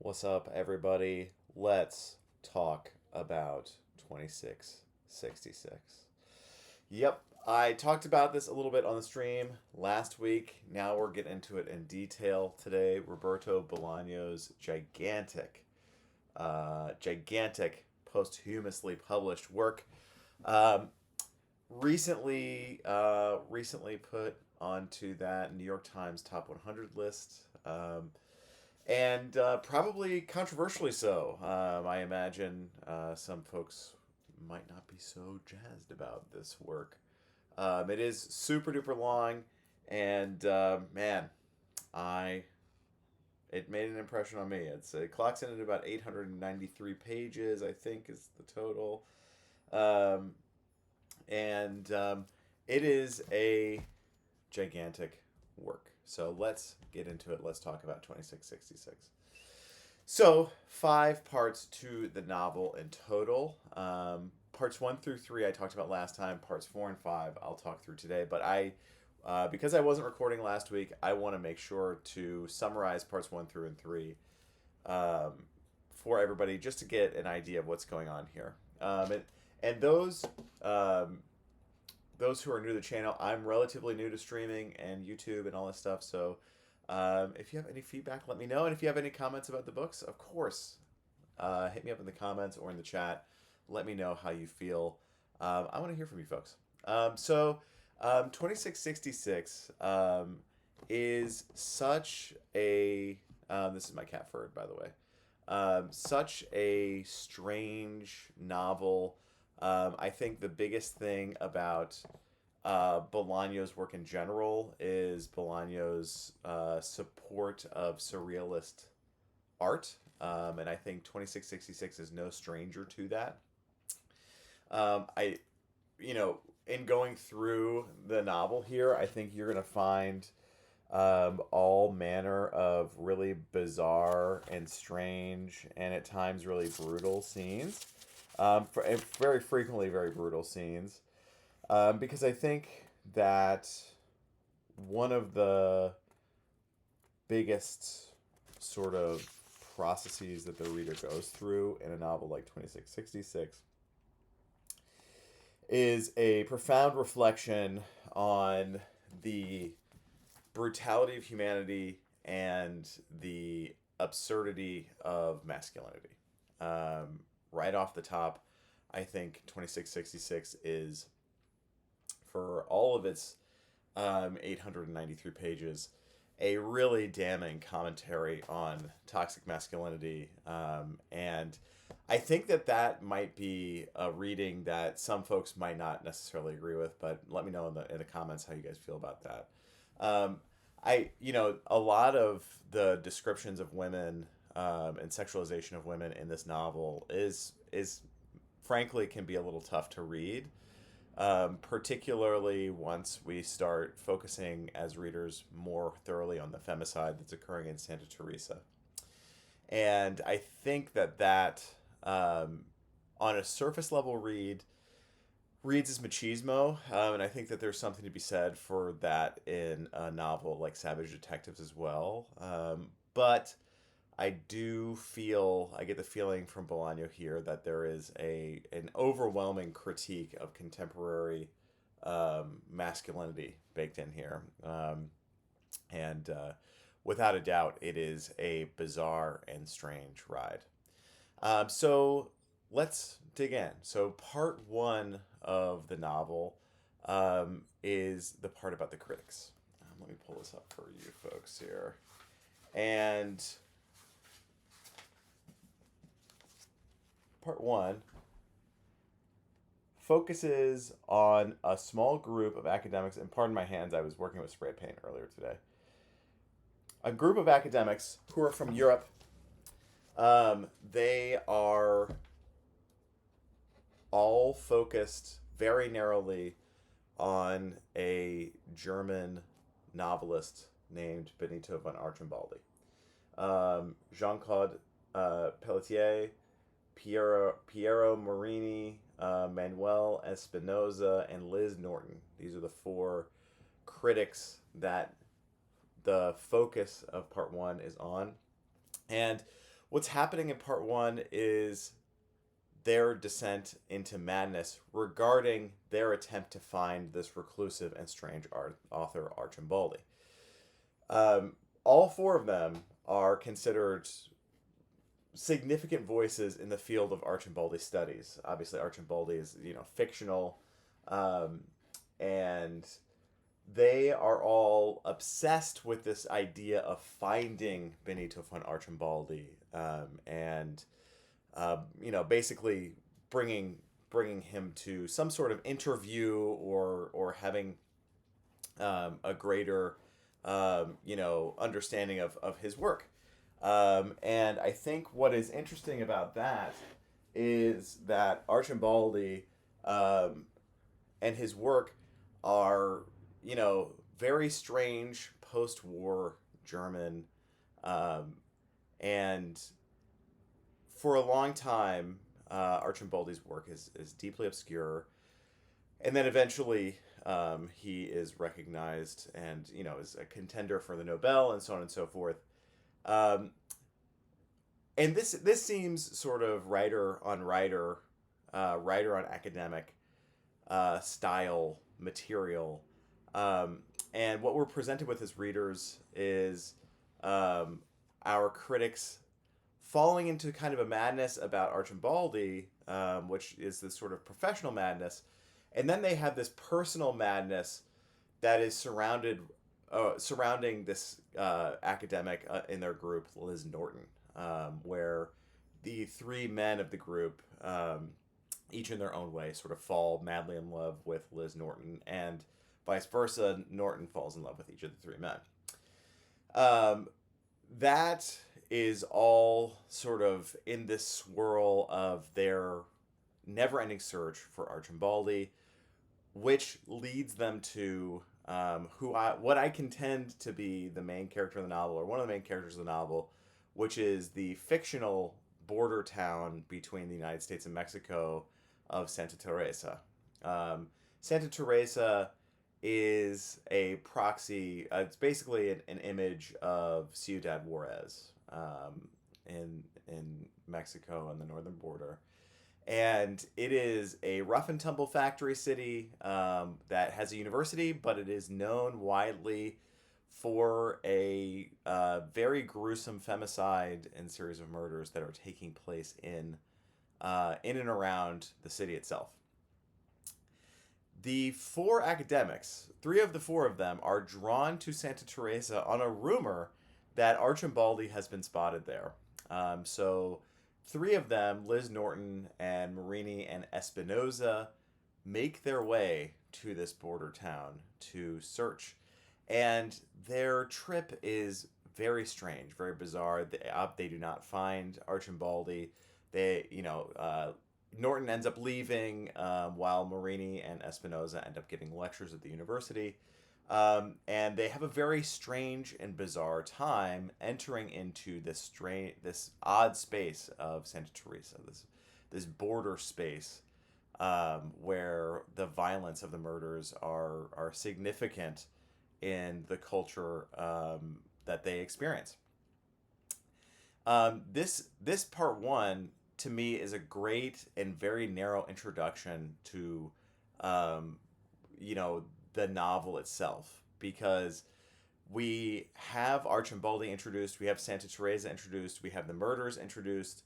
What's up, everybody? Let's talk about 2666. Yep, I talked about this a little bit on the stream last week. Now we're getting into it in detail today. Roberto Bolaño's gigantic posthumously published work. Um, recently put onto that New York Times top 100 list. And probably controversially so. I imagine some folks might not be so jazzed about this work. It is super duper long, and man, I it made an impression on me. It clocks in at about 893 pages, I think, is the total, um, and it is a gigantic work. So let's get into it. Let's talk about 2666. So, 5 parts to the novel in total. Parts 1 through 3 I talked about last time. Parts 4 and 5 I'll talk through today. But because I wasn't recording last week, I want to make sure to summarize parts 1 through and 3 um, for everybody just to get an idea of what's going on here. And those who are new to the channel, I'm relatively new to streaming and YouTube and all this stuff. So if you have any feedback, let me know. And if you have any comments about the books, of course, hit me up in the comments or in the chat. Let me know how you feel. I want to hear from you folks. 2666 is such a... this is my cat Ferd, by the way. Such a strange novel. I think the biggest thing about Bolaño's work in general is Bolaño's support of surrealist art, and I think 2666 is no stranger to that. I, in going through the novel here, I think you're gonna find all manner of really bizarre and strange and at times really brutal scenes. Very frequently very brutal scenes, because I think that one of the biggest sort of processes that the reader goes through in a novel like 2666 is a profound reflection on the brutality of humanity and the absurdity of masculinity. Right off the top, I think 2666 is, for all of its 893 pages, a really damning commentary on toxic masculinity. And I think that might be a reading that some folks might not necessarily agree with, but let me know in the comments how you guys feel about that. A lot of the descriptions of women and sexualization of women in this novel is frankly can be a little tough to read, particularly once we start focusing as readers more thoroughly on the femicide that's occurring in Santa Teresa. And I think that on a surface level reads as machismo, and I think that there's something to be said for that in a novel like Savage Detectives as well. But I get the feeling from Bolaño here that there is an overwhelming critique of contemporary masculinity baked in here. And without a doubt, it is a bizarre and strange ride. So let's dig in. So part 1 of the novel is the part about the critics. Let me pull this up for you folks here. And part 1 focuses on a small group of academics, and pardon my hands, I was working with spray paint earlier today. A group of academics who are from Europe. They are all focused very narrowly on a German novelist named Benito von Archimboldi. Jean-Claude Pelletier, Piero Marini, Manuel Espinosa, and Liz Norton. These are the 4 critics that the focus of part 1 is on. And what's happening in part one is their descent into madness regarding their attempt to find this reclusive and strange author Archimboldi. All four of them are considered significant voices in the field of Archimboldi studies. Obviously, Archimboldi is fictional, um, and they are all obsessed with this idea of finding Benito von Archimboldi, and basically bringing him to some sort of interview or having a greater understanding of his work. And I think what is interesting about that is that Archimboldi and his work are, very strange post-war German, and for a long time, Archimboldi's work is deeply obscure, and then eventually he is recognized and is a contender for the Nobel and so on and so forth. Um, and this seems sort of writer on academic style material. And what we're presented with as readers is our critics falling into kind of a madness about Archimboldi, which is this sort of professional madness, and then they have this personal madness that is surrounding this academic in their group, Liz Norton, where the three men of the group, each in their own way, sort of fall madly in love with Liz Norton, and vice versa, Norton falls in love with each of the three men. That is all sort of in this swirl of their never-ending search for Archimboldi, which leads them to what I contend to be the main character of the novel, or one of the main characters of the novel, which is the fictional border town between the United States and Mexico of Santa Teresa. Santa Teresa is a proxy. It's basically an image of Ciudad Juarez in Mexico on the northern border. And it is a rough and tumble factory city that has a university, but it is known widely for a very gruesome femicide and series of murders that are taking place in and around the city itself. The four academics, three of the four of them, are drawn to Santa Teresa on a rumor that Archimboldi has been spotted there. So three of them, Liz Norton and Marini and Espinoza, make their way to this border town to search. And their trip is very strange, very bizarre. They do not find Archimboldi. Norton ends up leaving while Marini and Espinoza end up giving lectures at the university. And they have a very strange and bizarre time entering into this odd space of Santa Teresa, this border space where the violence of the murders are significant in the culture that they experience. This part one, to me, is a great and very narrow introduction to the novel itself, because we have Archimboldi introduced, we have Santa Teresa introduced, we have the murders introduced,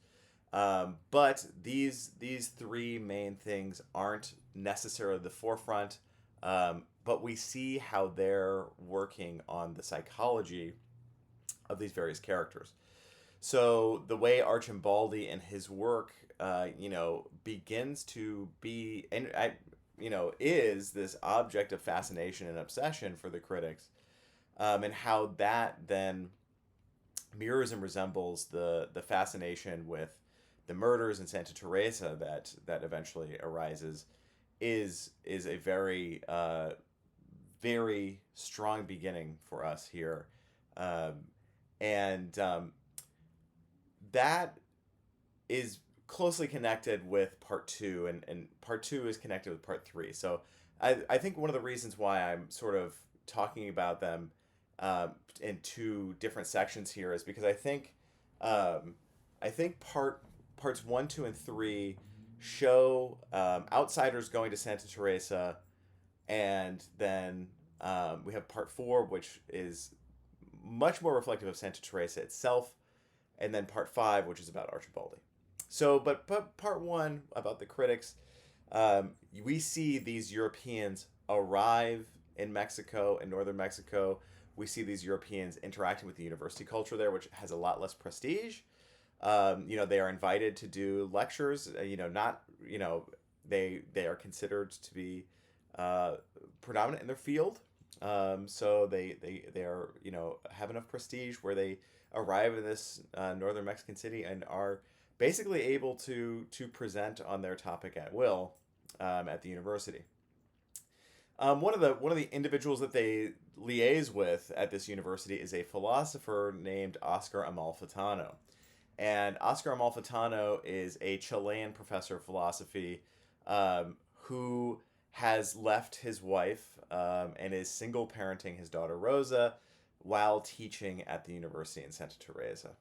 but these three main things aren't necessarily the forefront, but we see how they're working on the psychology of these various characters. So the way Archimboldi and his work, begins to be, is this object of fascination and obsession for the critics, and how that then mirrors and resembles the fascination with the murders in Santa Teresa that eventually arises, is a very very strong beginning for us here, and that is closely connected with part two, and part two is connected with part three. So I think one of the reasons why I'm sort of talking about them in two different sections here is because I think I think parts 1, 2, and 3 show outsiders going to Santa Teresa, and then we have part 4, which is much more reflective of Santa Teresa itself, and then part 5, which is about Archimboldi. So, but part 1 about the critics, we see these Europeans arrive in Mexico, in northern Mexico. We see these Europeans interacting with the university culture there, which has a lot less prestige. They are invited to do lectures. They are considered to be predominant in their field. So they are have enough prestige where they arrive in this northern Mexican city and are basically able to present on their topic at will at the university. One of the individuals that they liaise with at this university is a philosopher named Oscar Amalfitano. And Oscar Amalfitano is a Chilean professor of philosophy who has left his wife and is single parenting his daughter Rosa while teaching at the university in Santa Teresa.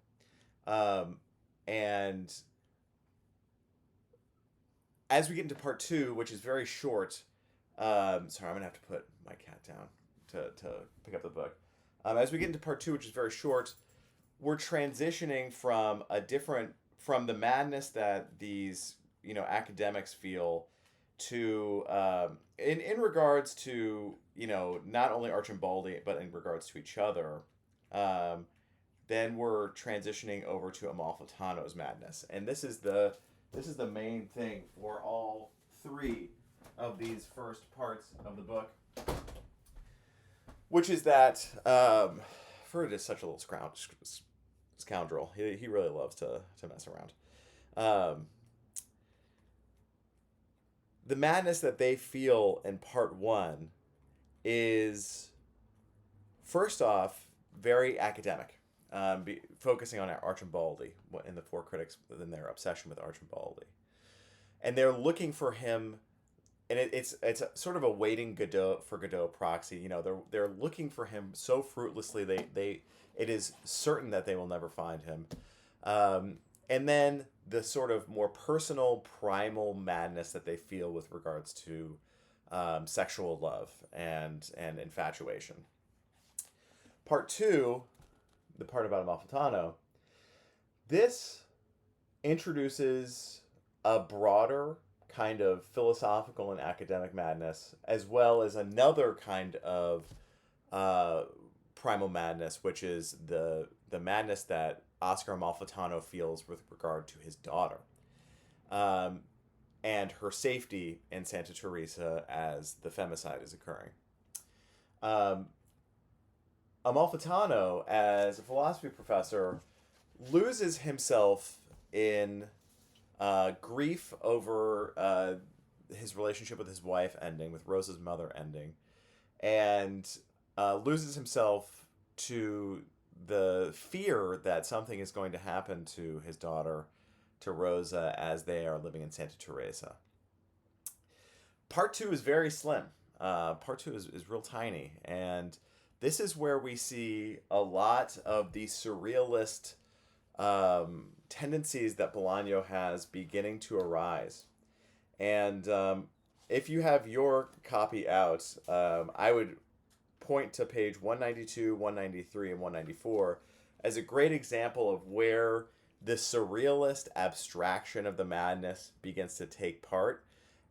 And as we get into part 2, which is very short, sorry, I'm going to have to put my cat down to pick up the book. As we get into part 2, which is very short, we're transitioning from the madness that these, academics feel to, in regards to, not only Archimboldi, but in regards to each other. Then we're transitioning over to Amalfitano's madness. And this is the main thing for all 3 of these first parts of the book, which is that Ferd is such a little scoundrel. He really loves to mess around. The madness that they feel in part 1 is, first off, very academic, focusing on Archimboldi in the 4 critics in their obsession with Archimboldi, and they're looking for him. And it's sort of a waiting Godot proxy. They're looking for him so fruitlessly. It is certain that they will never find him. And then the sort of more personal, primal madness that they feel with regards to sexual love and infatuation. Part 2, the part about Amalfitano, this introduces a broader kind of philosophical and academic madness, as well as another kind of primal madness, which is the madness that Oscar Amalfitano feels with regard to his daughter, and her safety in Santa Teresa as the femicide is occurring. Amalfitano, as a philosophy professor, loses himself in grief over his relationship with his wife ending, with Rosa's mother ending, and loses himself to the fear that something is going to happen to his daughter, to Rosa, as they are living in Santa Teresa. Part 2 is very slim. Part 2 is real tiny, and this is where we see a lot of the surrealist tendencies that Bolaño has beginning to arise. And if you have your copy out, I would point to page 192, 193, and 194 as a great example of where the surrealist abstraction of the madness begins to take part,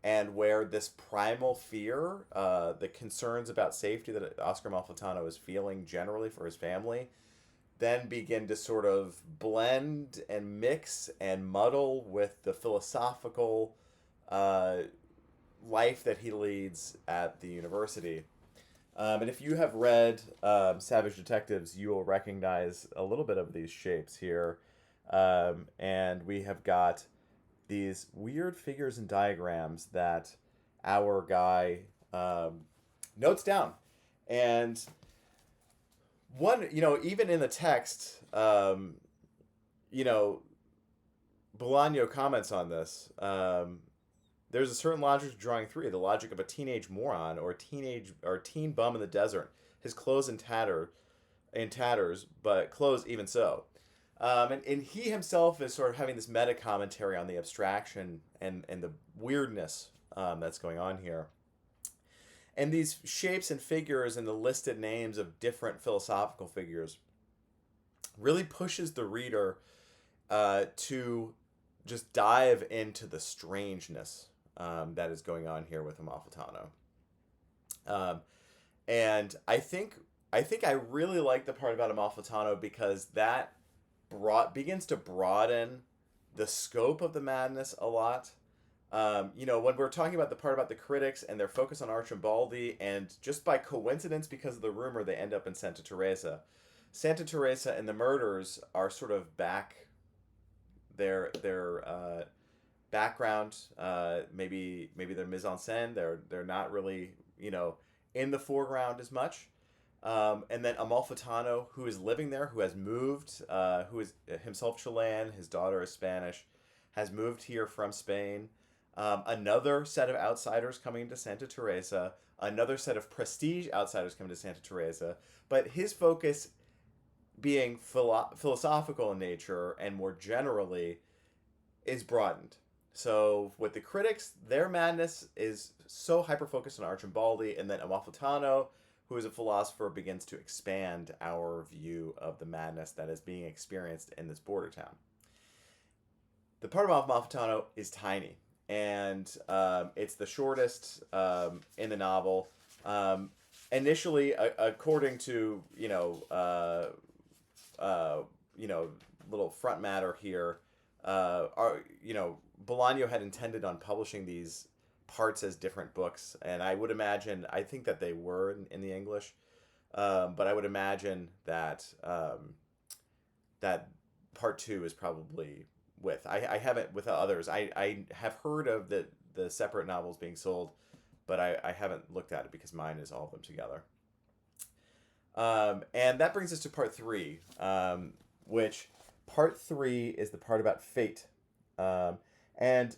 and where this primal fear, the concerns about safety that Oscar Amalfitano is feeling generally for his family, then begin to sort of blend and mix and muddle with the philosophical life that he leads at the university. And if you have read Savage Detectives, you will recognize a little bit of these shapes here. And we have got these weird figures and diagrams that our guy notes down. And one, even in the text, Bolaño comments on this. There's a certain logic to drawing 3, the logic of a teenage moron or teen bum in the desert, his clothes in tatters, but clothes even so. And he himself is sort of having this meta commentary on the abstraction and the weirdness that's going on here. And these shapes and figures and the listed names of different philosophical figures really pushes the reader to just dive into the strangeness that is going on here with Amalfitano. And I really like the part about Amalfitano because that begins to broaden the scope of the madness a lot. When we're talking about the part about the critics and their focus on Archimboldi, and just by coincidence, because of the rumor, they end up in Santa Teresa. Santa Teresa and the murders are sort of their background. Maybe their mise en scène. They're not really in the foreground as much. And then Amalfitano, who is living there, who has moved, who is himself Chilean, his daughter is Spanish, has moved here from Spain. Another set of outsiders coming to Santa Teresa, another set of prestige outsiders coming to Santa Teresa, but his focus being philosophical in nature and more generally is broadened. So with the critics, their madness is so hyper-focused on Archimboldi, and then Amalfitano, who is a philosopher, begins to expand our view of the madness that is being experienced in this border town. The part of Amalfitano is tiny, and it's the shortest in the novel. Initially, according to little front matter here, Bolaño had intended on publishing these parts as different books, and I think that they were in the English, but I would imagine that that part 2 is probably I haven't with others. I have heard of the separate novels being sold, but I haven't looked at it because mine is all of them together. And that brings us to part 3, which part 3 is the part about fate. And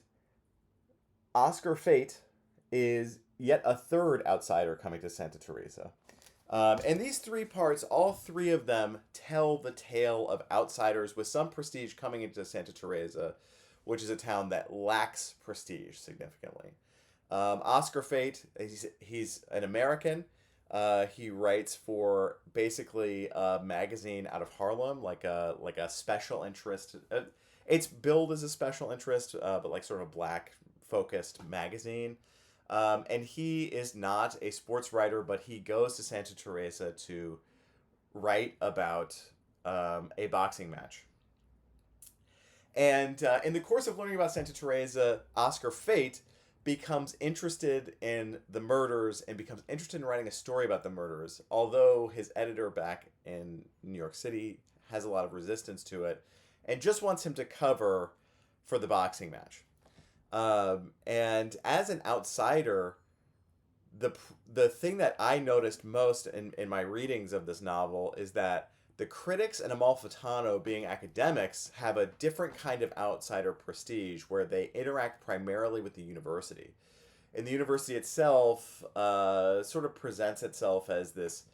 Oscar Fate is yet a third outsider coming to Santa Teresa. And these 3 parts, all 3 of them tell the tale of outsiders with some prestige coming into Santa Teresa, which is a town that lacks prestige significantly. Oscar Fate, he's an American. He writes for basically a magazine out of Harlem, like a special interest. It's billed as a special interest, but like sort of a black focused magazine. And he is not a sports writer, but he goes to Santa Teresa to write about a boxing match. And in the course of learning about Santa Teresa, Oscar Fate becomes interested in the murders and becomes interested in writing a story about the murders, although his editor back in New York City has a lot of resistance to it and just wants him to cover for the boxing match. And as an outsider, the thing that I noticed most in my readings of this novel is that the critics and Amalfitano, being academics, have a different kind of outsider prestige where they interact primarily with the university. And the university itself sort of presents itself as this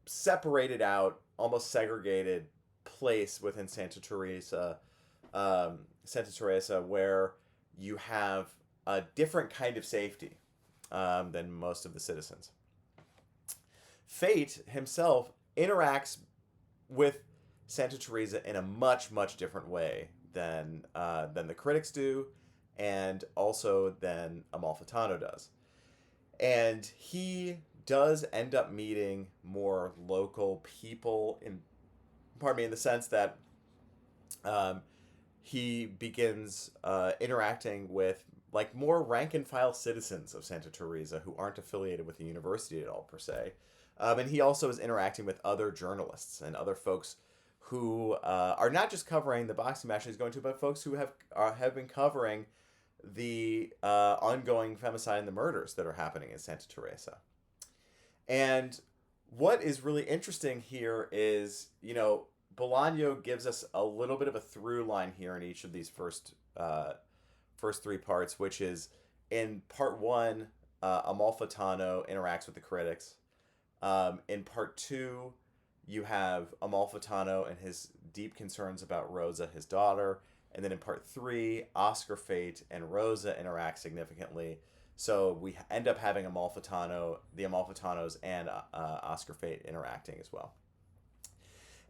separated out, almost segregated place within Santa Teresa, where you have a different kind of safety than most of the citizens. Fate himself interacts with Santa Teresa in a much, much different way than the critics do, and also than Amalfitano does. And he does end up meeting more local people in the sense that he begins interacting with like more rank and file citizens of Santa Teresa who aren't affiliated with the university at all per se. And he also is interacting with other journalists and other folks who are not just covering the boxing match he's going to, but folks who have been covering the ongoing femicide and the murders that are happening in Santa Teresa. And what is really interesting here is, Bolaño gives us a little bit of a through line here in each of these first 3 parts, which is in part 1, Amalfitano interacts with the critics. In part 2, you have Amalfitano and his deep concerns about Rosa, his daughter. And then in part 3, Oscar Fate and Rosa interact significantly. So we end up having the Amalfitanos, and Oscar Fate interacting as well.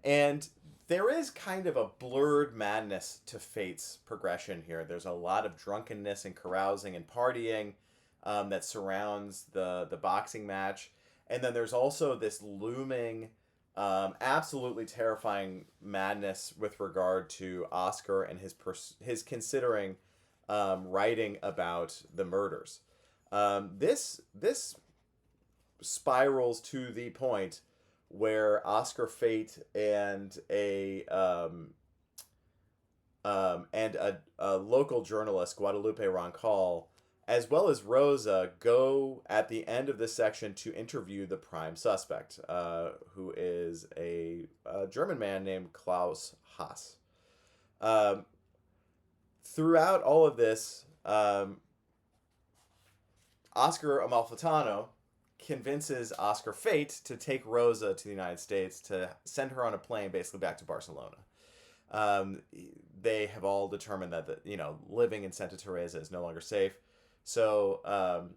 And there is kind of a blurred madness to Fate's progression here. There's a lot of drunkenness and carousing and partying that surrounds the boxing match. And then there's also this looming, absolutely terrifying madness with regard to Oscar and his considering writing about the murders. This spirals to the point where Oscar Fate and a local journalist, Guadalupe Roncal, as well as Rosa, go at the end of this section to interview the prime suspect, who is a German man named Klaus Haas. Throughout all of this, Oscar Amalfitano convinces Oscar Fate to take Rosa to the United States, to send her on a plane basically back to Barcelona. They have all determined that living in Santa Teresa is no longer safe. So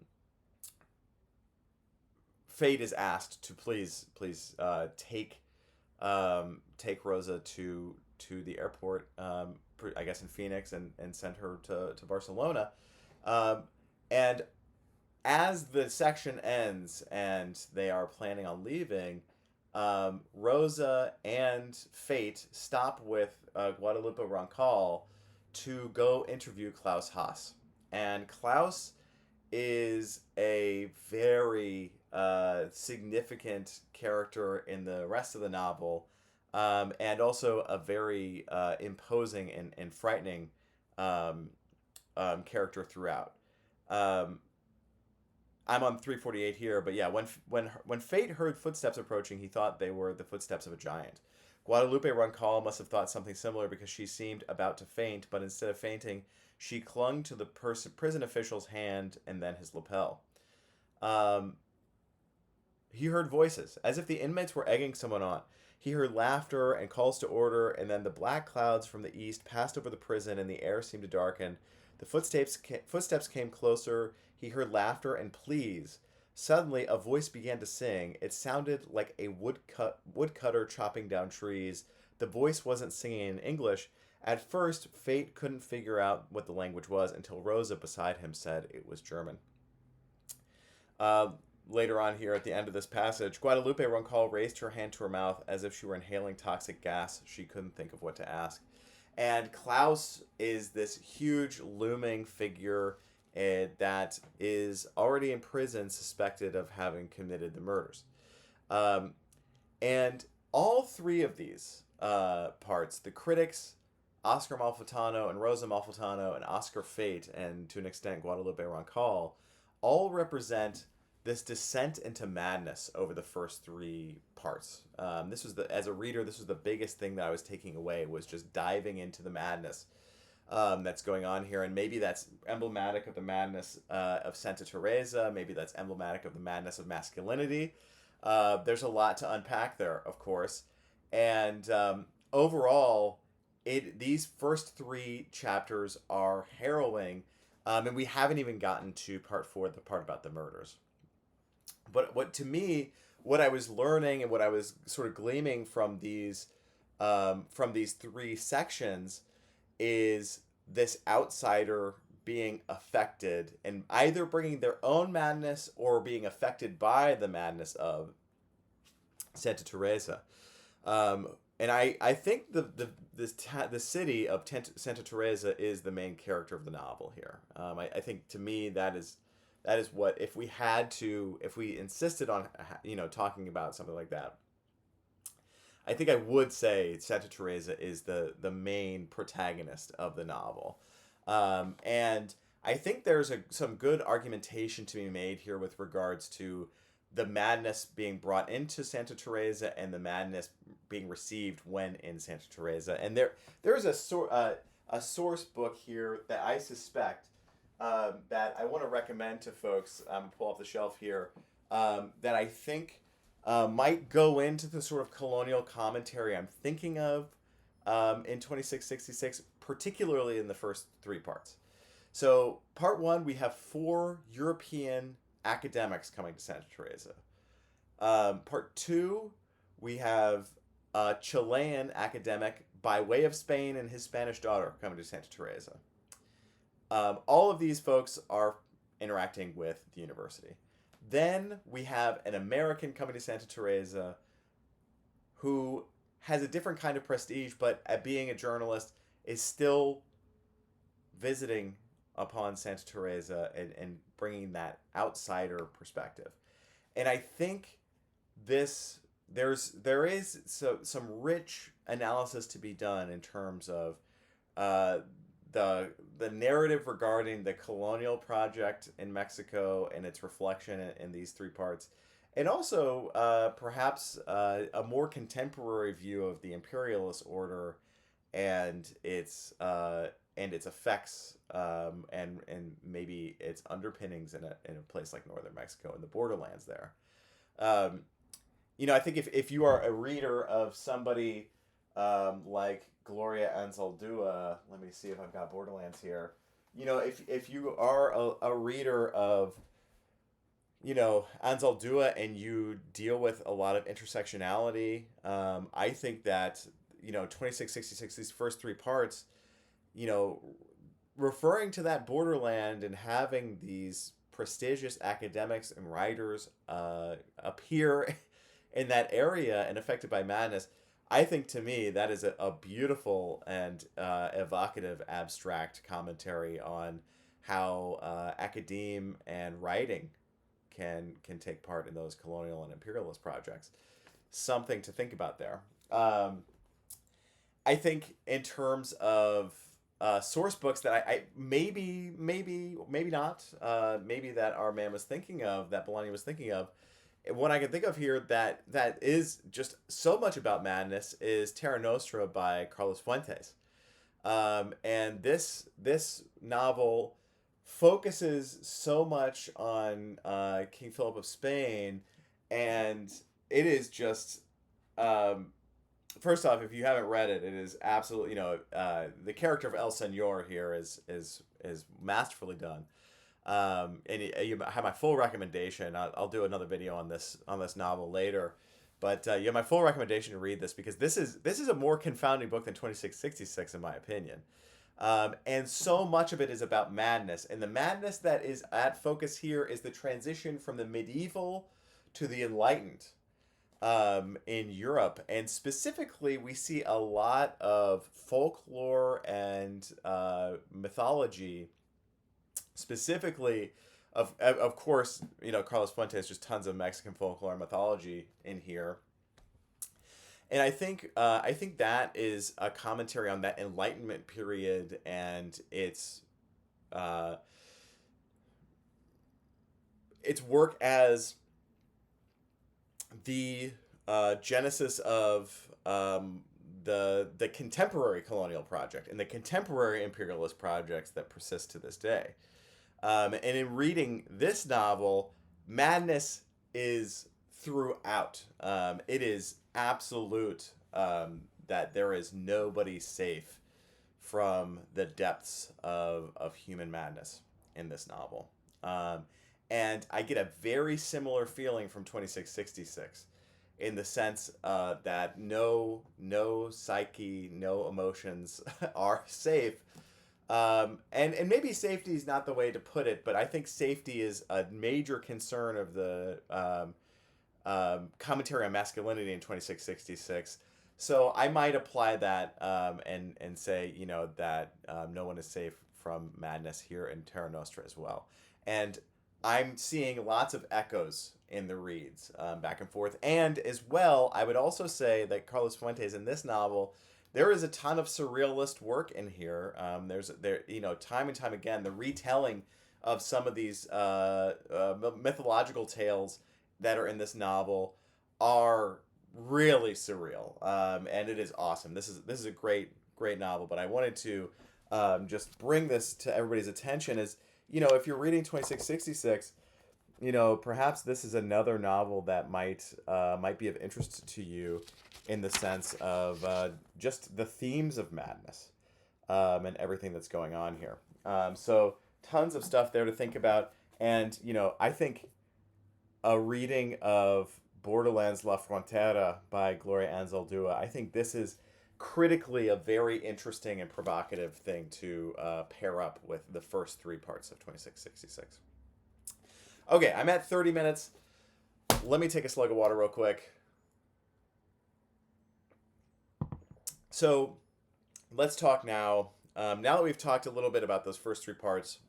Fate is asked to please take Rosa to the airport, I guess in Phoenix, and send her to Barcelona. And as the section ends and they are planning on leaving, Rosa and Fate stop with Guadalupe Roncal to go interview Klaus Haas. And Klaus is a very significant character in the rest of the novel, and also a very imposing and frightening character throughout. I'm on 348 here, but yeah, when Fate heard footsteps approaching, he thought they were the footsteps of a giant. Guadalupe Roncal must have thought something similar because she seemed about to faint, but instead of fainting, she clung to the prison official's hand and then his lapel. He heard voices, as if the inmates were egging someone on. He heard laughter and calls to order, and then the black clouds from the east passed over the prison and the air seemed to darken. The footsteps came closer. He heard laughter and pleas. Suddenly, a voice began to sing. It sounded like a woodcutter chopping down trees. The voice wasn't singing in English. At first, Fate couldn't figure out what the language was until Rosa beside him said it was German. Later on here at the end of this passage, Guadalupe Roncal raised her hand to her mouth as if she were inhaling toxic gas. She couldn't think of what to ask. And Klaus is this huge looming figure that is already in prison, suspected of having committed the murders. And all three of these parts, the critics, Oscar Amalfitano and Rosa Amalfitano and Oscar Fate, and to an extent Guadalupe Roncal, all represent this descent into madness over the first three parts. This was as a reader, this was the biggest thing that I was taking away, was just diving into the madness that's going on here. And maybe that's emblematic of the madness of Santa Teresa. Maybe that's emblematic of the madness of masculinity. There's a lot to unpack there, of course. And overall, these first three chapters are harrowing. And we haven't even gotten to part 4, the part about the murders. But what I was learning and what I was sort of gleaming from these three sections is this outsider being affected and either bringing their own madness or being affected by the madness of Santa Teresa. And I think the city of Santa Teresa is the main character of the novel here. I think, to me, that is what, if we insisted on talking about something like that, I think I would say Santa Teresa is the main protagonist of the novel. And I think there's some good argumentation to be made here with regards to the madness being brought into Santa Teresa and the madness being received when in Santa Teresa. And there's a source book here that I suspect that I want to recommend to folks. Pull off the shelf here. That I think might go into the sort of colonial commentary I'm thinking of in 2666, particularly in the first three parts. So, part one, we have four European academics coming to Santa Teresa. Part two, we have a Chilean academic by way of Spain and his Spanish daughter coming to Santa Teresa. All of these folks are interacting with the university. Then we have an American coming to Santa Teresa who has a different kind of prestige, but at being a journalist is still visiting upon Santa Teresa and bringing that outsider perspective. And I think there is some rich analysis to be done in terms of the narrative regarding the colonial project in Mexico and its reflection in these three parts, and also perhaps a more contemporary view of the imperialist order and its effects, and maybe its underpinnings in a place like northern Mexico and the borderlands there. I think if you are a reader of somebody like Gloria Anzaldúa, let me see if I've got Borderlands here. If you are a reader of Anzaldúa and you deal with a lot of intersectionality, I think that 2666, these first three parts, referring to that borderland and having these prestigious academics and writers appear in that area and affected by madness, I think to me that is a beautiful and evocative abstract commentary on how academe and writing can take part in those colonial and imperialist projects. Something to think about there. I think in terms of source books that I maybe not, maybe that our man was thinking of, that Bolaño was thinking of. One I can think of here that is just so much about madness is Terra Nostra by Carlos Fuentes. And this novel focuses so much on King Philip of Spain, and it is just first off, if you haven't read it, it is absolutely the character of El Señor here is masterfully done. And you have my full recommendation. I'll do another video on this novel later, but you have my full recommendation to read this, because this is a more confounding book than 2666 in my opinion. And so much of it is about madness, and the madness that is at focus here is the transition from the medieval to the enlightened in Europe, and specifically we see a lot of folklore and mythology. Specifically, of course, Carlos Fuentes, just tons of Mexican folklore and mythology in here, and I think that is a commentary on that Enlightenment period and its work as the genesis of the contemporary colonial project and the contemporary imperialist projects that persist to this day. And in reading this novel, madness is throughout. It is absolute that there is nobody safe from the depths of human madness in this novel. And I get a very similar feeling from 2666 in the sense that no psyche, no emotions are safe. And maybe safety is not the way to put it, but I think safety is a major concern of the commentary on masculinity in 2666. So I might apply that and say, that no one is safe from madness here in Terra Nostra as well. And I'm seeing lots of echoes in the reads back and forth. And as well, I would also say that Carlos Fuentes in this novel, there is a ton of surrealist work in here. There's time and time again, the retelling of some of these mythological tales that are in this novel are really surreal, and it is awesome. This is a great novel. But I wanted to just bring this to everybody's attention. Is if you're reading 2666, perhaps this is another novel that might be of interest to you in the sense of just the themes of madness, and everything that's going on here. So tons of stuff there to think about, and I think a reading of Borderlands La Frontera by Gloria Anzaldúa, I think this is critically a very interesting and provocative thing to pair up with the first three parts of 2666. Okay, I'm at 30 minutes. Let me take a slug of water real quick. So let's talk now. Now that we've talked a little bit about those first three parts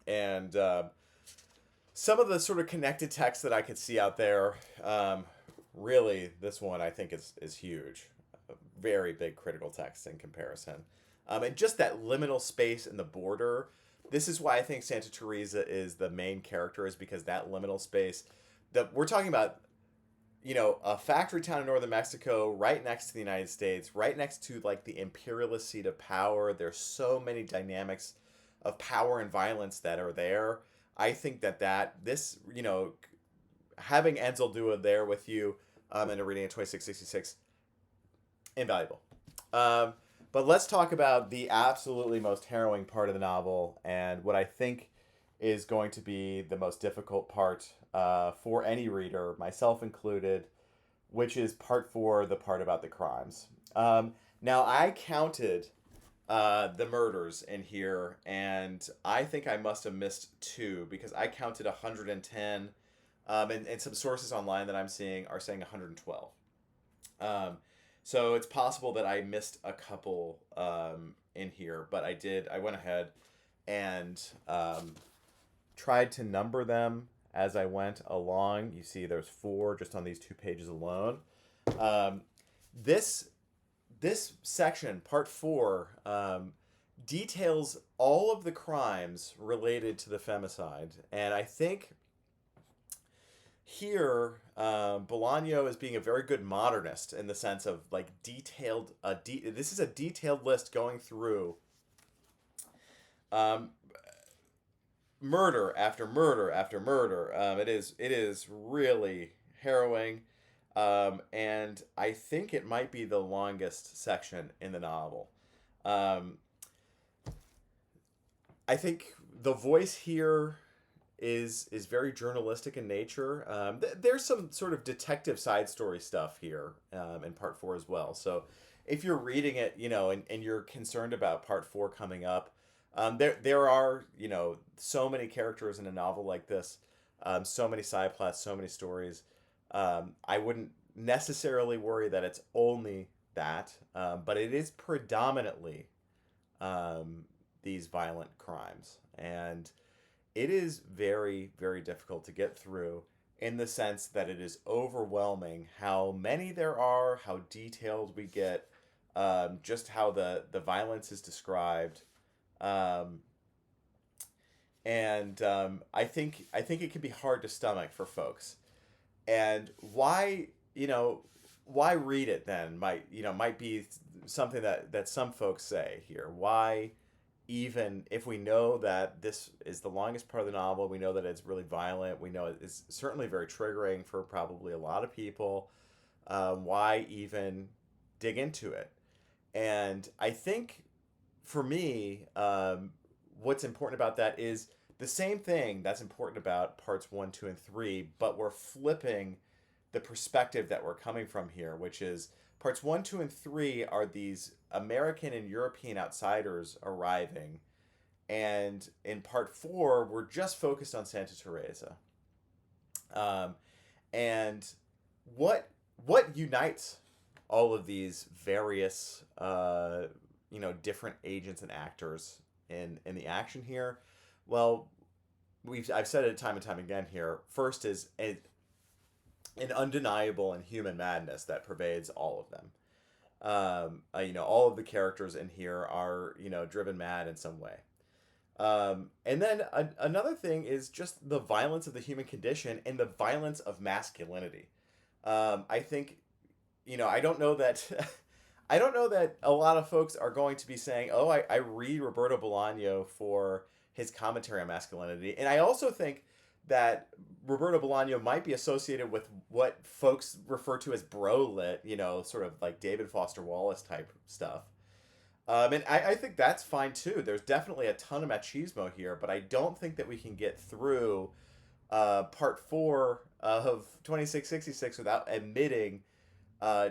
and some of the sort of connected text that I could see out there, really, this one I think is huge. A very big critical text in comparison. And just that liminal space in the border. This is why I think Santa Teresa is the main character, is because that liminal space that we're talking about, a factory town in northern Mexico, right next to the United States, right next to like the imperialist seat of power. There's so many dynamics of power and violence that are there. I think this, having Anzaldúa there with you in a reading of 2666, invaluable. But let's talk about the absolutely most harrowing part of the novel, and what I think is going to be the most difficult part for any reader, myself included, which is part 4, the part about the crimes. Now, I counted the murders in here, and I think I must have missed 2, because I counted 110, and some sources online that I'm seeing are saying 112. So it's possible that I missed a couple in here, but I went ahead and tried to number them as I went along. You see there's 4 just on these 2 pages alone. This section, part 4, details all of the crimes related to the femicide, and I think here, Bolaño is being a very good modernist in the sense of like detailed. This is a detailed list going through murder after murder after murder. It is really harrowing, and I think it might be the longest section in the novel. I think the voice here is very journalistic in nature. There's some sort of detective side story stuff here in part 4 as well. So if you're reading it, and you're concerned about part 4 coming up, there are, so many characters in a novel like this, so many side plots, so many stories. I wouldn't necessarily worry that it's only that, but it is predominantly these violent crimes, and it is very, very difficult to get through, in the sense that it is overwhelming how many there are, how detailed we get, just how the violence is described. And I think it can be hard to stomach for folks. And why read it then might be something that some folks say here. Why, even if we know that this is the longest part of the novel, we know that it's really violent, we know it's certainly very triggering for probably a lot of people, why even dig into it? And I think, for me, what's important about that is the same thing that's important about parts 1, 2, and 3, but we're flipping the perspective that we're coming from here, which is parts 1, 2, and 3 are these American and European outsiders arriving, and in part 4 we're just focused on Santa Teresa. And what unites all of these various different agents and actors in the action here? Well, I've said it time and time again here. First is an undeniable and human madness that pervades all of them. All of the characters in here are, driven mad in some way. And then another thing is just the violence of the human condition and the violence of masculinity. I think, I don't know that I don't know that a lot of folks are going to be saying, oh, I read Roberto Bolaño for his commentary on masculinity. And I also think that Roberto Bolaño might be associated with what folks refer to as bro lit, sort of like David Foster Wallace type stuff. And I think that's fine too. There's definitely a ton of machismo here, but I don't think that we can get through part four of 2666 without admitting uh,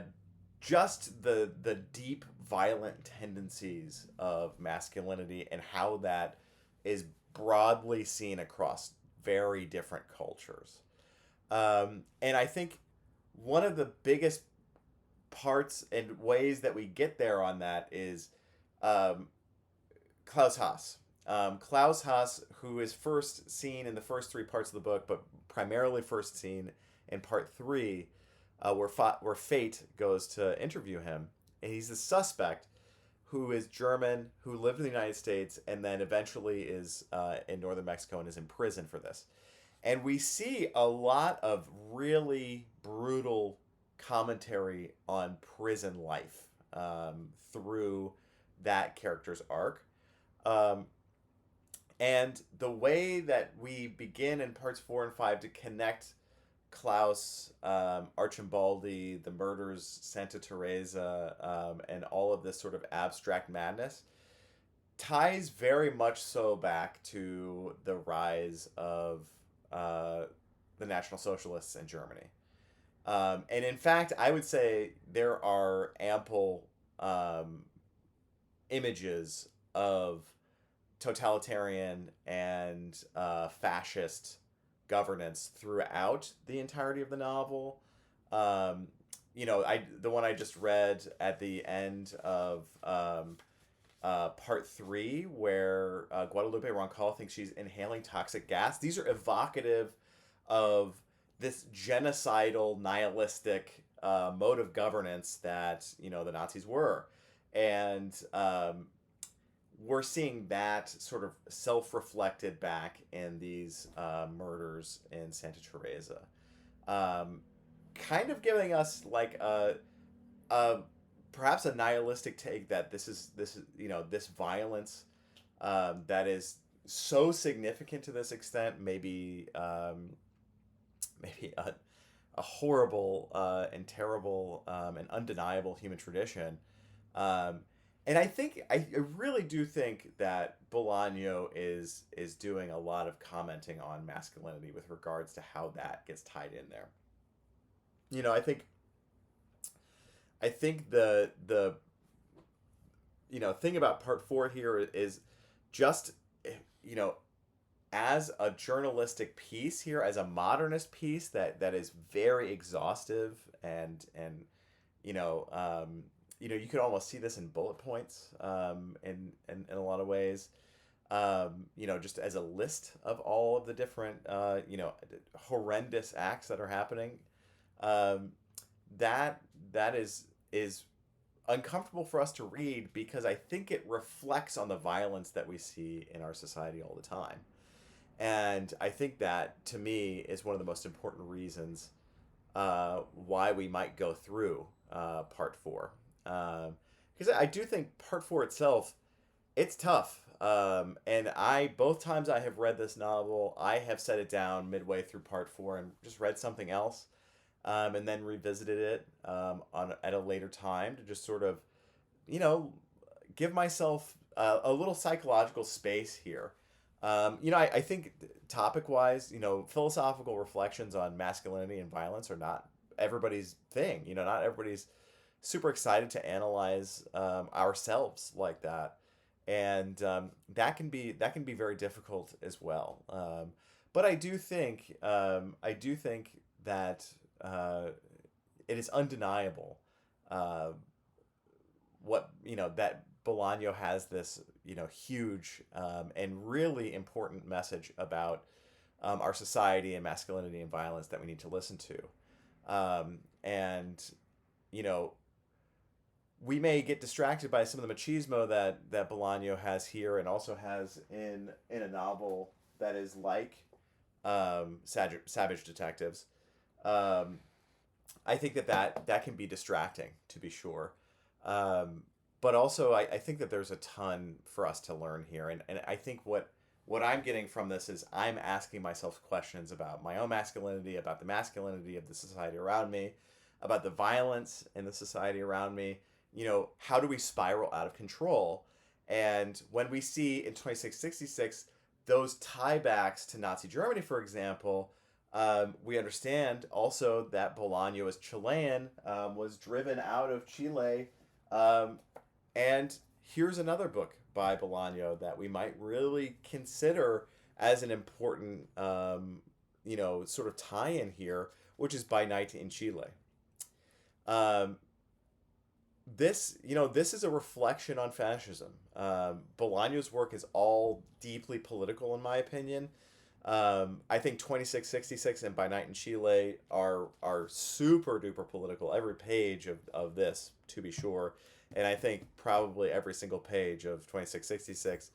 just the deep violent tendencies of masculinity and how that is broadly seen across very different cultures. And I think one of the biggest parts and ways that we get there on that is um, Klaus Haas. Klaus Haas, who is first seen in the first three parts of the book, but primarily first seen in part three, where Fate goes to interview him. And he's the suspect who is German, who lived in the United States, and then eventually is in northern Mexico and is in prison for this. And we see a lot of really brutal commentary on prison life through that character's arc. And the way that we begin in parts 4 and 5 to connect Klaus, Archimboldi, the murders, Santa Teresa, and all of this sort of abstract madness ties very much so back to the rise of the National Socialists in Germany. And in fact, I would say there are ample images of totalitarian and fascist governance throughout the entirety of the novel. The one I just read at the end of part 3, where Guadalupe Roncal thinks she's inhaling toxic gas. These are evocative of this genocidal, nihilistic mode of governance that the Nazis were, and we're seeing that sort of self-reflected back in these murders in Santa Teresa, kind of giving us like a perhaps a nihilistic take that this is this violence that is so significant to this extent, maybe a horrible and terrible and undeniable human tradition. And I really do think that Bolaño is doing a lot of commenting on masculinity with regards to how that gets tied in there. I think the thing about part 4 here is just as a journalistic piece here, as a modernist piece that is very exhaustive and you could almost see this in bullet points in a lot of ways. Just as a list of all of the different horrendous acts that are happening. That is uncomfortable for us to read because I think it reflects on the violence that we see in our society all the time. And I think that, to me, is one of the most important reasons why we might go through part 4. Because I do think part 4 itself, it's tough. And both times I have read this novel, I have set it down midway through part 4 and just read something else. And then revisited it at a later time to just sort of, give myself a little psychological space here. I think topic-wise, philosophical reflections on masculinity and violence are not everybody's thing. Not everybody's super excited to analyze ourselves like that, and that can be very difficult as well. But I do think that it is undeniable that Bolaño has this huge and really important message about our society and masculinity and violence that we need to listen to. And we may get distracted by some of the machismo that Bolaño has here and also has in a novel that is like Savage Detectives. I think that can be distracting, to be sure. But also, I think that there's a ton for us to learn here. And I think what what I'm getting from this is I'm asking myself questions about my own masculinity, about the masculinity of the society around me, about the violence in the society around me. How do we spiral out of control? And when we see in 2666 those tiebacks to Nazi Germany, for example, we understand also that Bolaño, as Chilean, was driven out of Chile. And here's another book by Bolaño that we might really consider as an important, sort of tie-in here, which is By Night in Chile. This is a reflection on fascism. Bolaño's work is all deeply political, in my opinion. I think 2666 and By Night in Chile are super duper political. Every page of this, to be sure. And I think probably every single page of 2666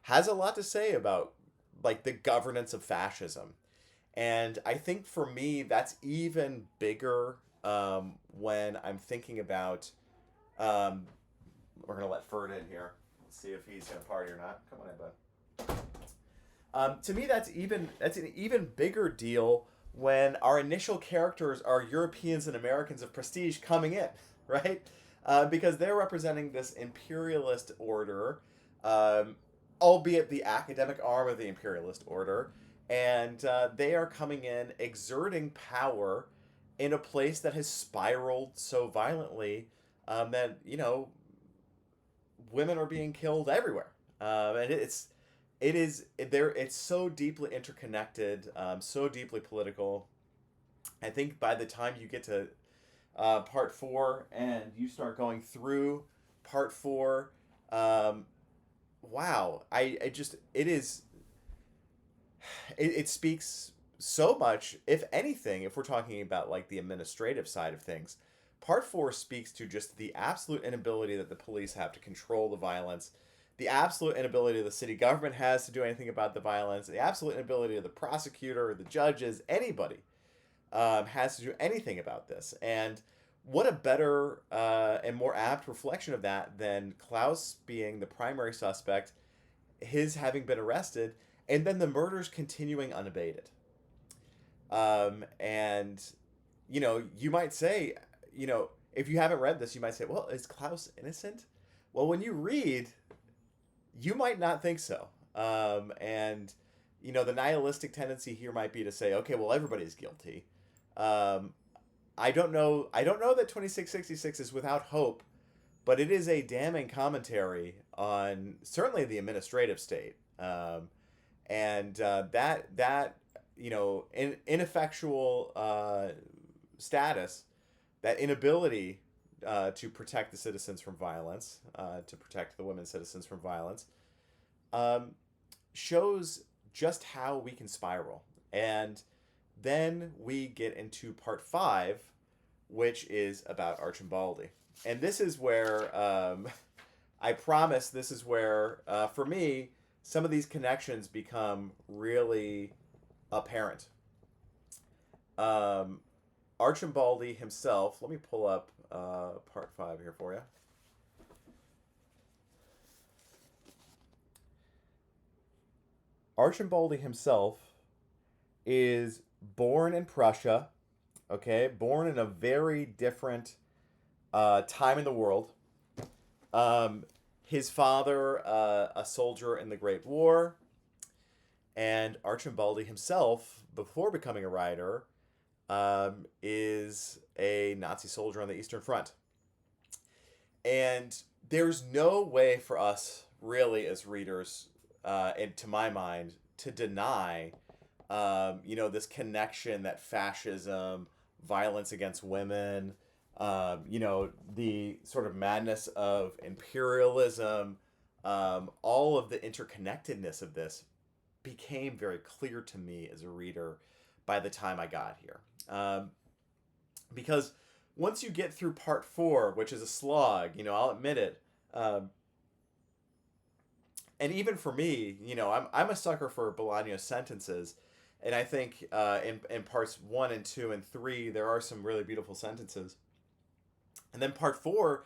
has a lot to say about like the governance of fascism. And I think for me, that's even bigger when I'm thinking about... we're going to let Ferd in here. Let's see if he's going to party or not. Come on in, bud. To me, that's an even bigger deal when our initial characters are Europeans and Americans of prestige coming in, right? Because they're representing this imperialist order, albeit the academic arm of the imperialist order, and they are coming in, exerting power in a place that has spiraled so violently that women are being killed everywhere, and it's so deeply interconnected, so deeply political. I think by the time you get to part 4 and you start going through part 4, wow, it speaks so much. If anything, if we're talking about like the administrative side of things, part 4 speaks to just the absolute inability that the police have to control the violence, the absolute inability the city government has to do anything about the violence, the absolute inability of the prosecutor, the judges, anybody has to do anything about this. And what a better and more apt reflection of that than Klaus being the primary suspect, his having been arrested, and then the murders continuing unabated. And, you might say, if you haven't read this, you might say, well, is Klaus innocent? Well, when you read, you might not think so. And, the nihilistic tendency here might be to say, okay, well, everybody's guilty. I don't know that 2666 is without hope, but it is a damning commentary on certainly the administrative state. And that ineffectual status, that inability to protect the citizens from violence, to protect the women citizens from violence, shows just how we can spiral. And then we get into part 5, which is about Archimboldi. And this is where, I promise, this is where, for me, some of these connections become really apparent. Archimboldi himself, let me pull up part 5 here for you. Archimboldi himself is born in Prussia, okay? Born in a very different time in the world. His father, a soldier in the Great War, and Archimboldi himself, before becoming a writer, is a Nazi soldier on the Eastern Front. And there's no way for us, really, as readers, and to my mind, to deny this connection that fascism, violence against women, the sort of madness of imperialism, all of the interconnectedness of this became very clear to me as a reader by the time I got here. Because once you get through part 4, which is a slog, I'll admit it, and even for me, I'm a sucker for Bolaño's sentences. And I think in parts 1 and 2 and 3, there are some really beautiful sentences. And then part 4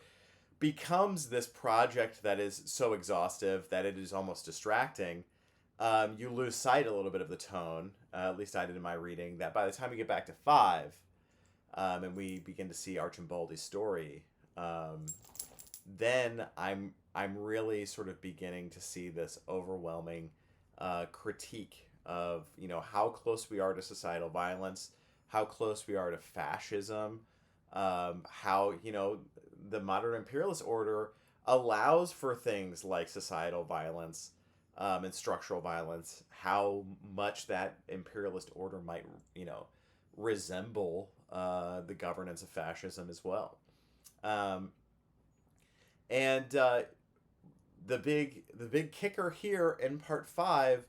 becomes this project that is so exhaustive that it is almost distracting. you lose sight a little bit of the tone. At least I did in my reading. That by the time we get back to 5, and we begin to see Archimboldi's story, then I'm really sort of beginning to see this overwhelming critique of how close we are to societal violence, how close we are to fascism, how the modern imperialist order allows for things like societal violence and structural violence, how much that imperialist order might resemble the governance of fascism as well. Um, and the big kicker here in part 5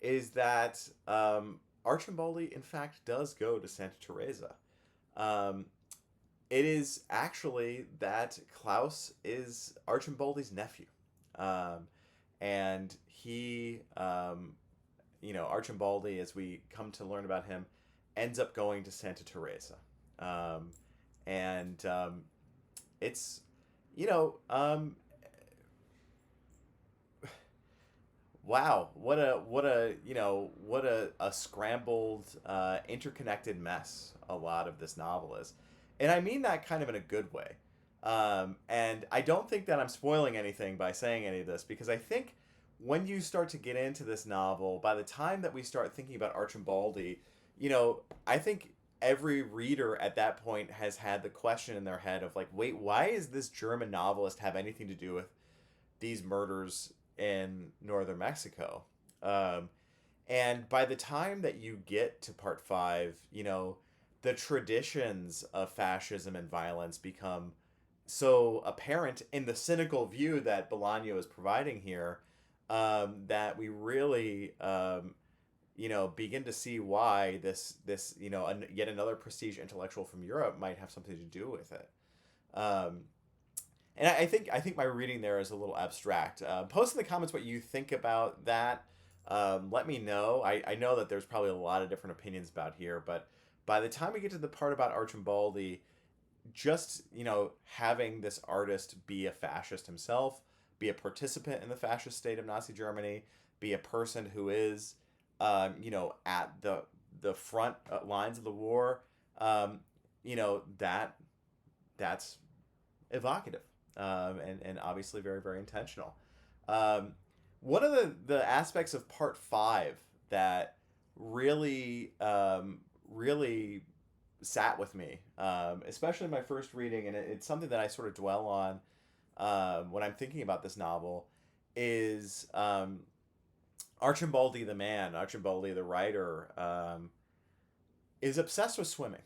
is that Archimboldi in fact does go to Santa Teresa. Um, it is actually that Klaus is Archimboldi's nephew, and he Archimboldi, as we come to learn about him, ends up going to Santa Teresa, and it's you know wow, what a scrambled, interconnected mess a lot of this novel is, and I mean that kind of in a good way. And I don't think that I'm spoiling anything by saying any of this, because I think when you start to get into this novel, by the time that we start thinking about Archimboldi, I think every reader at that point has had the question in their head of like, wait, why is this German novelist have anything to do with these murders in northern Mexico? And by the time that you get to part 5, the traditions of fascism and violence become so apparent in the cynical view that Bolaño is providing here, that we really, begin to see why this yet another prestige intellectual from Europe might have something to do with it. Um, and I think my reading there is a little abstract. Post in the comments what you think about that. Let me know. I know that there's probably a lot of different opinions about here, but by the time we get to the part about Archimboldi, just having this artist be a fascist himself, be a participant in the fascist state of Nazi Germany, be a person who is at the front lines of the war, that's evocative, and obviously very, very intentional. One of the aspects of part 5 that really sat with me, especially in my first reading, and it's something that I sort of dwell on when I'm thinking about this novel, is Archimboldi the man, Archimboldi the writer, is obsessed with swimming.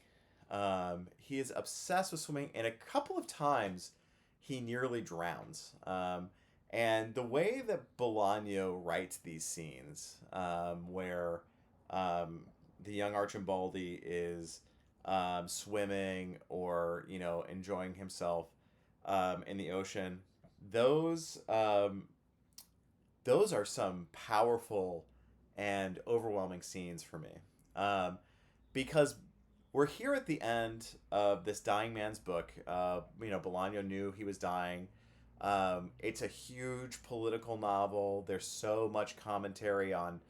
He is obsessed with swimming, and a couple of times he nearly drowns. And the way that Bolaño writes these scenes, where the young Archimboldi is swimming or enjoying himself in the ocean, those are some powerful and overwhelming scenes for me, because we're here at the end of this dying man's book. Bolaño knew he was dying. It's a huge political novel. There's so much commentary on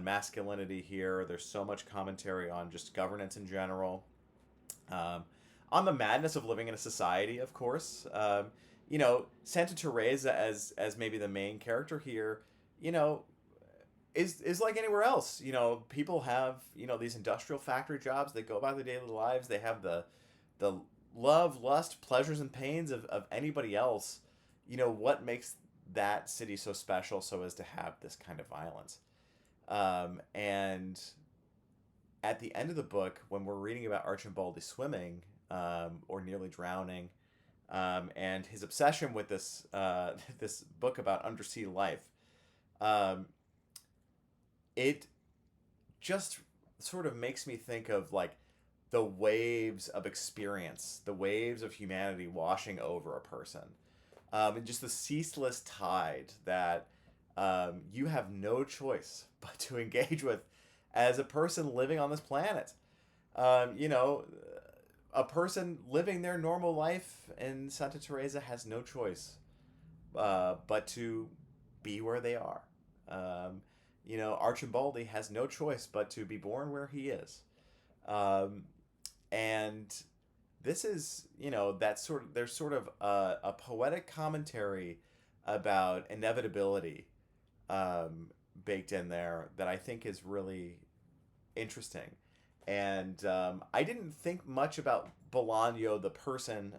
masculinity here. There's so much commentary on just governance in general, on the madness of living in a society, of course. Santa Teresa as maybe the main character here, is like anywhere else. People have these industrial factory jobs. They go about their daily lives. They have the love, lust, pleasures, and pains of anybody else. What makes that city so special so as to have this kind of violence? And at the end of the book, when we're reading about Archimboldi swimming, or nearly drowning, and his obsession with this this book about undersea life, it just sort of makes me think of like the waves of experience, the waves of humanity washing over a person, and just the ceaseless tide that you have no choice but to engage with as a person living on this planet. A person living their normal life in Santa Teresa has no choice but to be where they are. Archimboldi has no choice but to be born where he is. Um, and this is, there's sort of a poetic commentary about inevitability baked in there that I think is really interesting. And I didn't think much about Bolaño, the person,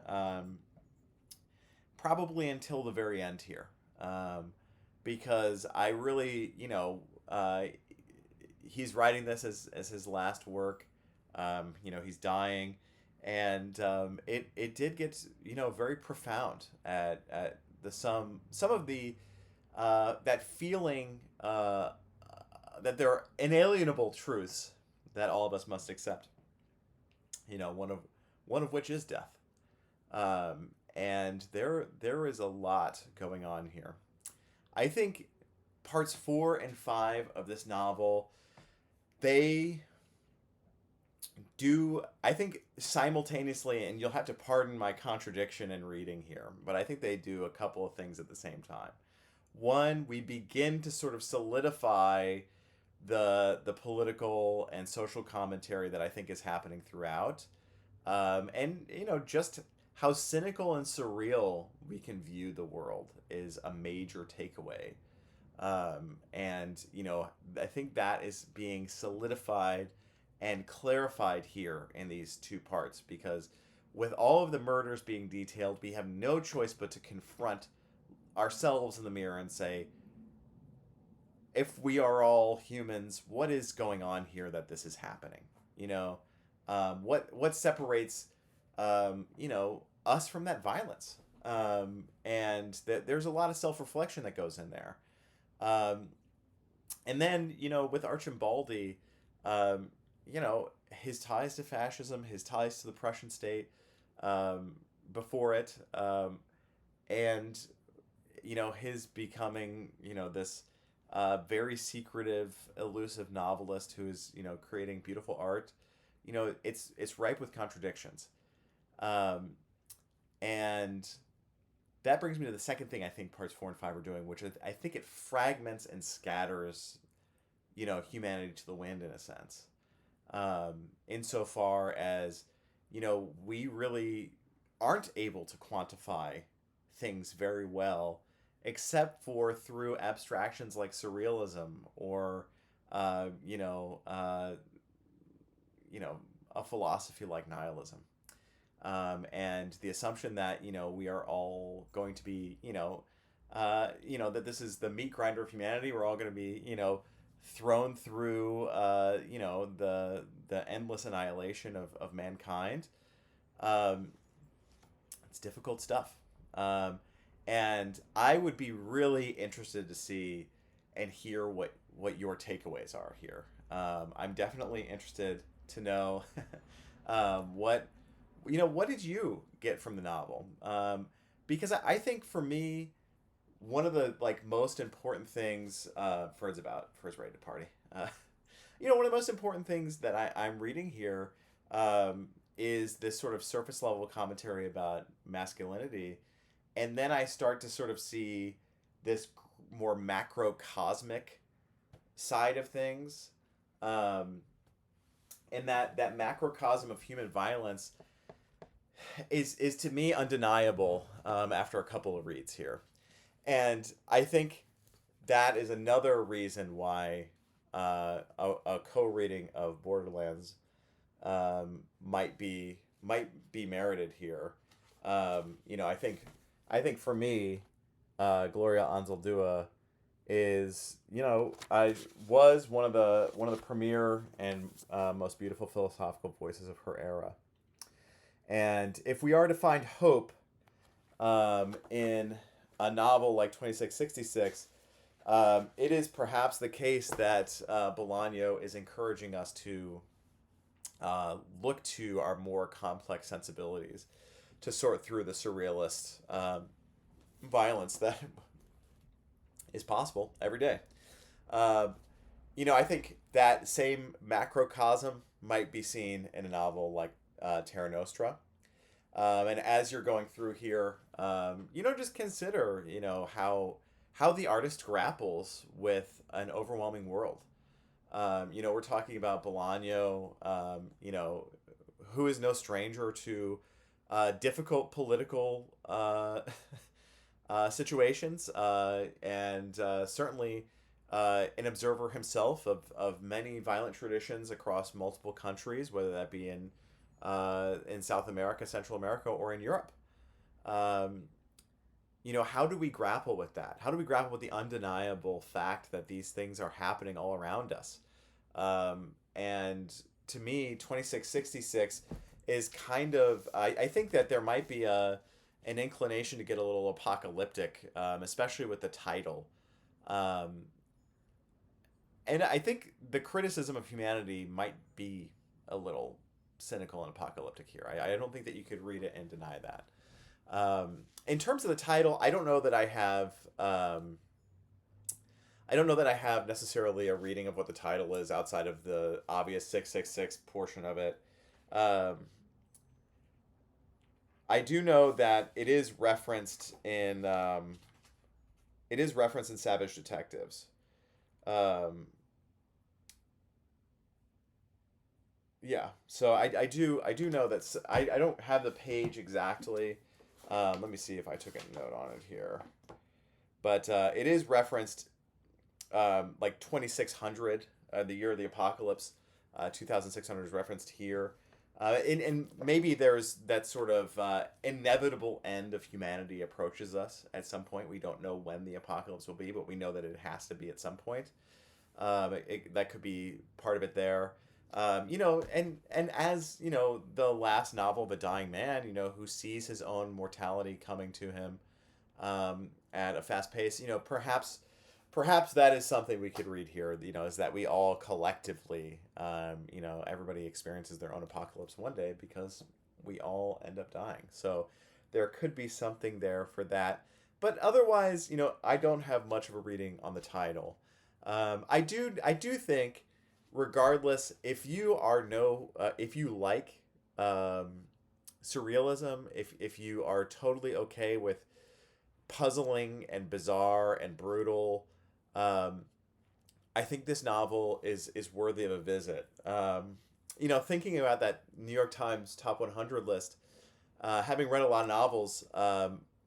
probably until the very end here. Because I really, he's writing this as his last work. He's dying. And it did get, very profound at the some of the, that feeling that there are inalienable truths that all of us must accept. One of which is death. And there is a lot going on here. I think parts 4 and 5 of this novel, they do, I think, simultaneously, and you'll have to pardon my contradiction in reading here, but I think they do a couple of things at the same time. One, we begin to sort of solidify the political and social commentary that I think is happening throughout. And, just how cynical and surreal we can view the world is a major takeaway. And, I think that is being solidified and clarified here in these two parts, because with all of the murders being detailed, we have no choice but to confront ourselves in the mirror and say, if we are all humans, what is going on here that this is happening? What separates, us from that violence? And there's a lot of self-reflection that goes in there. And then, with Archimboldi, his ties to fascism, his ties to the Prussian state before it, and, his becoming, this very secretive, elusive novelist who is, creating beautiful art. It's ripe with contradictions. And that brings me to the second thing I think parts 4 and 5 are doing, which is I think it fragments and scatters, humanity to the wind in a sense. Insofar as, we really aren't able to quantify things very well, except for through abstractions like surrealism or, a philosophy like nihilism. And the assumption that, we are all going to be, that this is the meat grinder of humanity. We're all going to be, thrown through, the endless annihilation of mankind. It's difficult stuff. And I would be really interested to see and hear what your takeaways are here. I'm definitely interested to know what did you get from the novel? Because I think for me, one of the most important things Ferd's ready to party. One of the most important things that I'm reading here is this sort of surface level commentary about masculinity, and then I start to sort of see this more macrocosmic side of things, and that macrocosm of human violence is to me undeniable after a couple of reads here. And I think that is another reason why a co-reading of Borderlands might be merited here. I think for me, Gloria Anzaldúa is I was one of the premier and most beautiful philosophical voices of her era. And if we are to find hope in a novel like 2666, it is perhaps the case that Bolaño is encouraging us to look to our more complex sensibilities to sort through the surrealist violence that is possible every day. I think that same macrocosm might be seen in a novel like Terra Nostra. And as you're going through here, just consider, how the artist grapples with an overwhelming world. We're talking about Bolaño, who is no stranger to difficult political situations, and certainly an observer himself of many violent traditions across multiple countries, whether that be in South America, Central America, or in Europe. Um, how do we grapple with that? How do we grapple with the undeniable fact that these things are happening all around us? And to me, 2666 is kind of, I think that there might be an inclination to get a little apocalyptic, especially with the title. Um, and I think the criticism of humanity might be a little cynical and apocalyptic here. I don't think that you could read it and deny that. In terms of the title, I don't know that I have. I don't know that I have necessarily a reading of what the title is outside of the obvious 666 portion of it. Um, I do know that it is referenced in Savage Detectives. Um, yeah, so I do know that I don't have the page exactly. Let me see if I took a note on it here, but it is referenced, like 2600, the year of the apocalypse. 2600 is referenced here. And maybe there's that sort of inevitable end of humanity approaches us at some point. We don't know when the apocalypse will be, but we know that it has to be at some point. That could be part of it there. And as the last novel, The Dying Man, who sees his own mortality coming to him at a fast pace. Perhaps that is something we could read here. Is that we all collectively, everybody experiences their own apocalypse one day because we all end up dying. So there could be something there for that. But otherwise, I don't have much of a reading on the title. I do think, regardless, if you like surrealism, if you are totally okay with puzzling and bizarre and brutal, I think this novel is worthy of a visit. Thinking about that New York Times top 100 list, having read a lot of novels,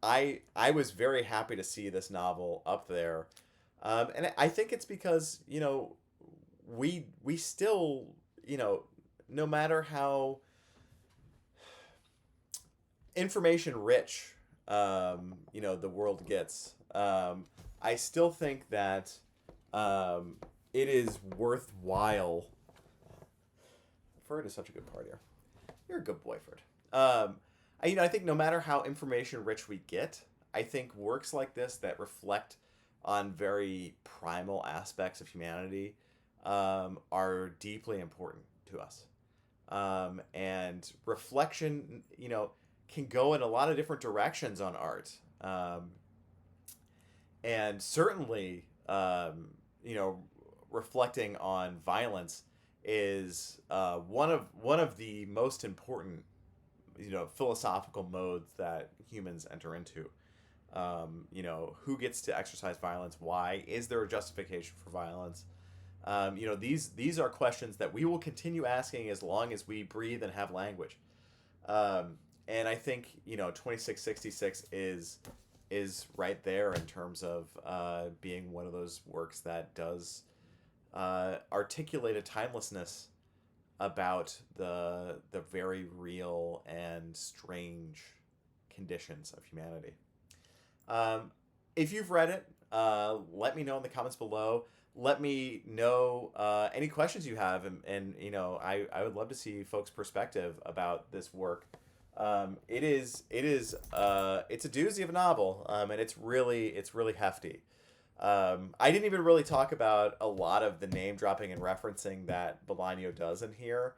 I was very happy to see this novel up there, and I think it's because we still, no matter how information rich the world gets, I still think that it is worthwhile. Ferd is such a good partier. You're a good boy, Ferd. I think no matter how information rich we get, I think works like this that reflect on very primal aspects of humanity are deeply important to us. And reflection, can go in a lot of different directions on art. And certainly, reflecting on violence is one of the most important, philosophical modes that humans enter into. Who gets to exercise violence? Why? Is there a justification for violence? These are questions that we will continue asking as long as we breathe and have language. And I think 2666 is right there in terms of being one of those works that does articulate a timelessness about the very real and strange conditions of humanity. If you've read it, let me know in the comments below. Let me know any questions you have, and I would love to see folks' perspective about this work. It's a doozy of a novel, and it's really hefty. I didn't even really talk about a lot of the name dropping and referencing that Bolaño does in here.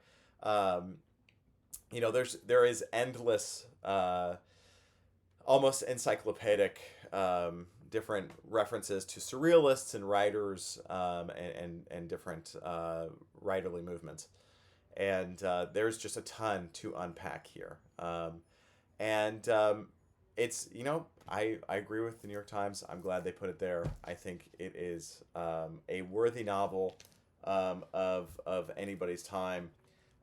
There is endless, almost encyclopedic, different references to surrealists and writers, and different writerly movements. And there's just a ton to unpack here. And it's, I agree with the New York Times. I'm glad they put it there. I think it is a worthy novel of anybody's time.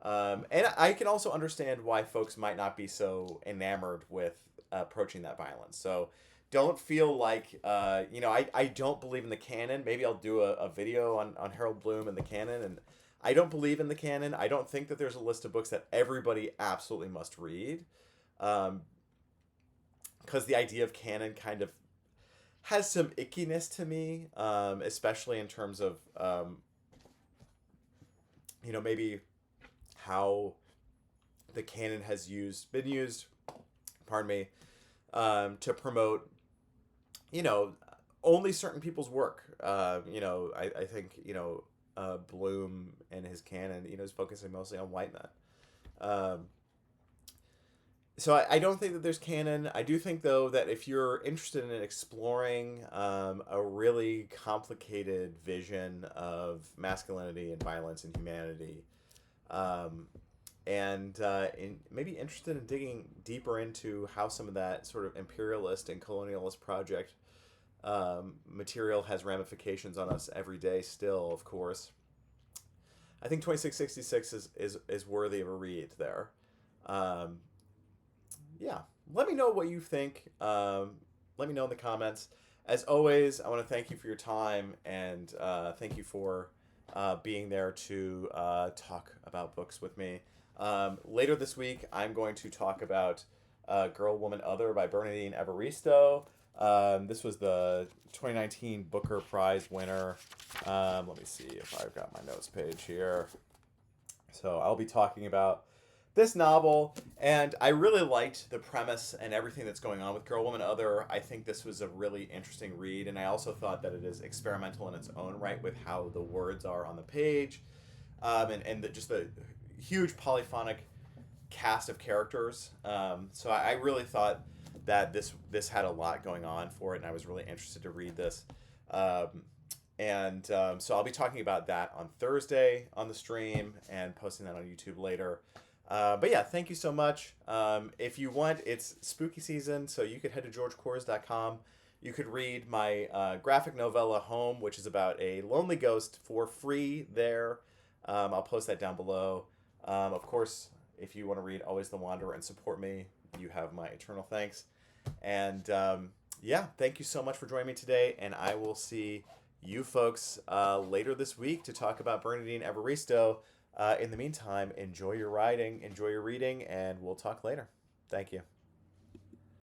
And I can also understand why folks might not be so enamored with approaching that violence. So don't feel like, I don't believe in the canon. Maybe I'll do a video on Harold Bloom and the canon. And I don't believe in the canon. I don't think that there's a list of books that everybody absolutely must read. Because the idea of canon kind of has some ickiness to me, especially in terms of, maybe how the canon has been used, pardon me, to promote, only certain people's work. I think, Bloom and his canon, is focusing mostly on white men. So I don't think that there's canon. I do think, though, that if you're interested in exploring a really complicated vision of masculinity and violence and humanity, maybe interested in digging deeper into how some of that sort of imperialist and colonialist project material has ramifications on us every day still, of course, I think 2666 is worthy of a read there. Yeah, let me know what you think. Let me know in the comments. As always, I want to thank you for your time, and thank you for being there to talk about books with me. Later this week, I'm going to talk about Girl, Woman, Other by Bernardine Evaristo. This was the 2019 Booker Prize winner. Let me see if I've got my notes page here. So I'll be talking about this novel, and I really liked the premise and everything that's going on with Girl, Woman, Other. I think this was a really interesting read, and I also thought that it is experimental in its own right with how the words are on the page, and just the huge polyphonic cast of characters. So I really thought that this had a lot going on for it, and I was really interested to read this. So I'll be talking about that on Thursday on the stream and posting that on YouTube later. But yeah, thank you so much. If you want, it's spooky season, so you could head to georgekors.com. You could read my graphic novella Home, which is about a lonely ghost, for free there. I'll post that down below. Of course, if you want to read Always the Wanderer and support me, you have my eternal thanks. And thank you so much for joining me today, and I will see you folks later this week to talk about Bernardine Evaristo. In the meantime, enjoy your riding, enjoy your reading, and we'll talk later. Thank you.